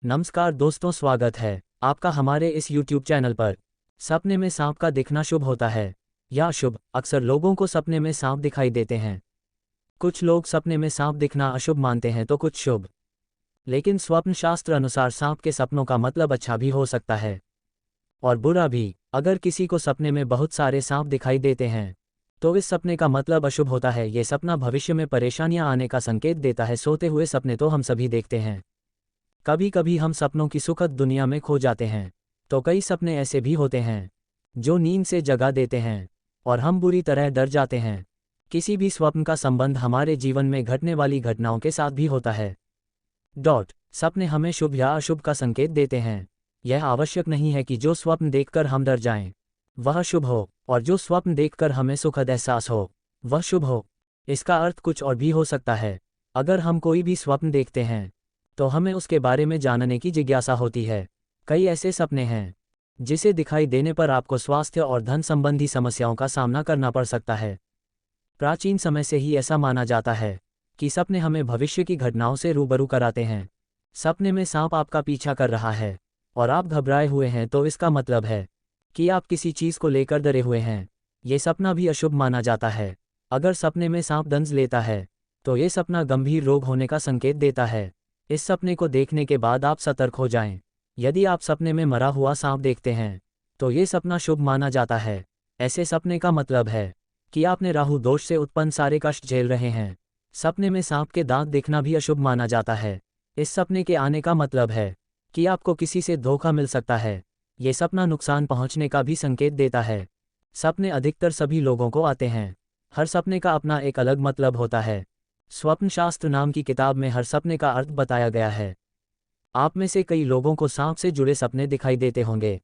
नमस्कार दोस्तों, स्वागत है आपका हमारे इस YouTube चैनल पर। सपने में सांप का दिखना शुभ होता है या अशुभ? अक्सर लोगों को सपने में सांप दिखाई देते हैं। कुछ लोग सपने में सांप दिखना अशुभ मानते हैं तो कुछ शुभ। लेकिन स्वप्न शास्त्र अनुसार सांप के सपनों का मतलब अच्छा भी हो सकता है और बुरा भी। अगर किसी को सपने में बहुत सारे सांप दिखाई देते हैं तो इस सपने का मतलब अशुभ होता है। ये सपना भविष्य में परेशानियां आने का संकेत देता है। सोते हुए सपने तो हम सभी देखते हैं। कभी कभी हम सपनों की सुखद दुनिया में खो जाते हैं, तो कई सपने ऐसे भी होते हैं जो नींद से जगा देते हैं और हम बुरी तरह डर जाते हैं। किसी भी स्वप्न का संबंध हमारे जीवन में घटने वाली घटनाओं के साथ भी होता है। सपने हमें शुभ या अशुभ का संकेत देते हैं। यह आवश्यक नहीं है कि जो स्वप्न देखकर हम डर जाएं, वह शुभ हो, और जो स्वप्न देखकर हमें सुखद एहसास हो, वह शुभ हो। इसका अर्थ कुछ और भी हो सकता है। अगर हम कोई भी स्वप्न देखते हैं तो हमें उसके बारे में जानने की जिज्ञासा होती है। कई ऐसे सपने हैं जिसे दिखाई देने पर आपको स्वास्थ्य और धन संबंधी समस्याओं का सामना करना पड़ सकता है। प्राचीन समय से ही ऐसा माना जाता है कि सपने हमें भविष्य की घटनाओं से रूबरू कराते हैं। सपने में सांप आपका पीछा कर रहा है और आप घबराए हुए हैं तो इसका मतलब है कि आप किसी चीज़ को लेकर डरे हुए हैं। ये सपना भी अशुभ माना जाता है। अगर सपने में सांप दंश लेता है तो ये सपना गंभीर रोग होने का संकेत देता है। इस सपने को देखने के बाद आप सतर्क हो जाएं। यदि आप सपने में मरा हुआ सांप देखते हैं तो ये सपना शुभ माना जाता है। ऐसे सपने का मतलब है कि आपने राहु दोष से उत्पन्न सारे कष्ट झेल रहे हैं। सपने में सांप के दांत दिखना भी अशुभ माना जाता है। इस सपने के आने का मतलब है कि आपको किसी से धोखा मिल सकता है। ये सपना नुकसान पहुंचने का भी संकेत देता है। सपने अधिकतर सभी लोगों को आते हैं। हर सपने का अपना एक अलग मतलब होता है। स्वप्न शास्त्र नाम की किताब में हर सपने का अर्थ बताया गया है। आप में से कई लोगों को सांप से जुड़े सपने दिखाई देते होंगे।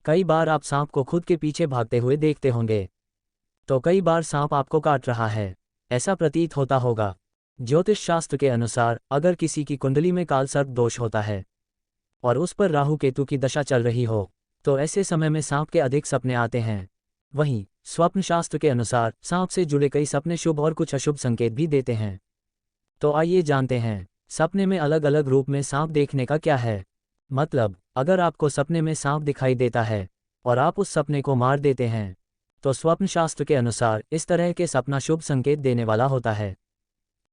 कई बार आप सांप को खुद के पीछे भागते हुए देखते होंगे, तो कई बार सांप आपको काट रहा है, ऐसा प्रतीत होता होगा। ज्योतिष शास्त्र के अनुसार अगर किसी की कुंडली में काल सर्प दोष होता है और उस पर राहु केतु की दशा चल रही हो तो ऐसे समय में सांप के अधिक सपने आते हैं। वहीं स्वप्न शास्त्र के अनुसार सांप से जुड़े कई सपने शुभ और कुछ अशुभ संकेत भी देते हैं। तो आइए जानते हैं सपने में अलग अलग रूप में सांप देखने का क्या है मतलब। अगर आपको सपने में सांप दिखाई देता है और आप उस सपने को मार देते हैं तो स्वप्न शास्त्र के अनुसार इस तरह के सपना शुभ संकेत देने वाला होता है।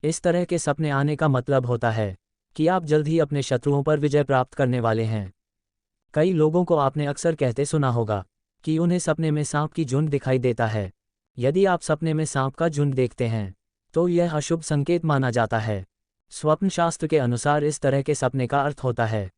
इस तरह के सपने आने का मतलब होता है कि आप जल्द ही अपने शत्रुओं पर विजय प्राप्त करने वाले हैं। कई लोगों को आपने अक्सर कहते सुना होगा कि उन्हें सपने में सांप की झुंड दिखाई देता है। यदि आप सपने में सांप का झुंड देखते हैं तो यह अशुभ संकेत माना जाता है। स्वप्न शास्त्र के अनुसार इस तरह के सपने का अर्थ होता है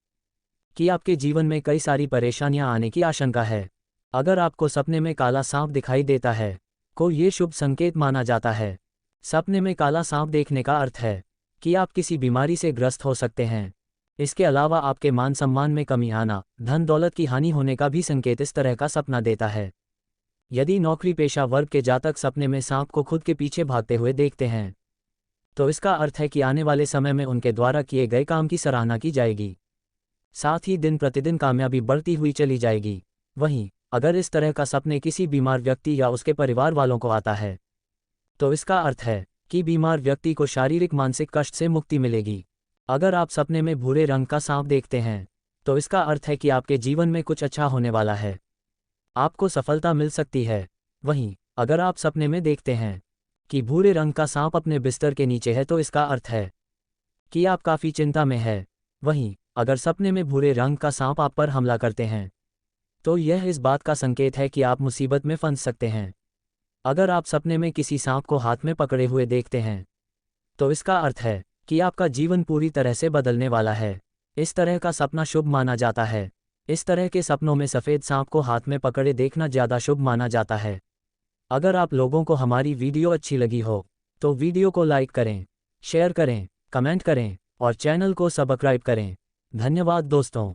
कि आपके जीवन में कई सारी परेशानियां आने की आशंका है। अगर आपको सपने में काला सांप दिखाई देता है तो ये शुभ संकेत माना जाता है। सपने में काला सांप देखने का अर्थ है कि आप किसी बीमारी से ग्रस्त हो सकते हैं। इसके अलावा आपके मान सम्मान में कमी आना, धन दौलत की हानि होने का भी संकेत इस तरह का सपना देता है। यदि नौकरी पेशा वर्ग के जातक सपने में सांप को खुद के पीछे भागते हुए देखते हैं तो इसका अर्थ है कि आने वाले समय में उनके द्वारा किए गए काम की सराहना की जाएगी, साथ ही दिन प्रतिदिन कामयाबी बढ़ती हुई चली जाएगी। वहीं अगर इस तरह का सपने किसी बीमार व्यक्ति या उसके परिवार वालों को आता है तो इसका अर्थ है कि बीमार व्यक्ति को शारीरिक मानसिक कष्ट से मुक्ति मिलेगी। अगर आप सपने में भूरे रंग का सांप देखते हैं तो इसका अर्थ है कि आपके जीवन में कुछ अच्छा होने वाला है, आपको सफलता मिल सकती है। वहीं अगर आप सपने में देखते हैं कि भूरे रंग का सांप अपने बिस्तर के नीचे है तो इसका अर्थ है कि आप काफ़ी चिंता में है। वहीं अगर सपने में भूरे रंग का सांप आप पर हमला करते हैं तो यह इस बात का संकेत है कि आप मुसीबत में फंस सकते हैं। अगर आप सपने में किसी सांप को हाथ में पकड़े हुए देखते हैं तो इसका अर्थ है कि आपका जीवन पूरी तरह से बदलने वाला है। इस तरह का सपना शुभ माना जाता है। इस तरह के सपनों में सफ़ेद सांप को हाथ में पकड़े देखना ज़्यादा शुभ माना जाता है। अगर आप लोगों को हमारी वीडियो अच्छी लगी हो तो वीडियो को लाइक करें, शेयर करें, कमेंट करें और चैनल को सब्सक्राइब करें। धन्यवाद दोस्तों।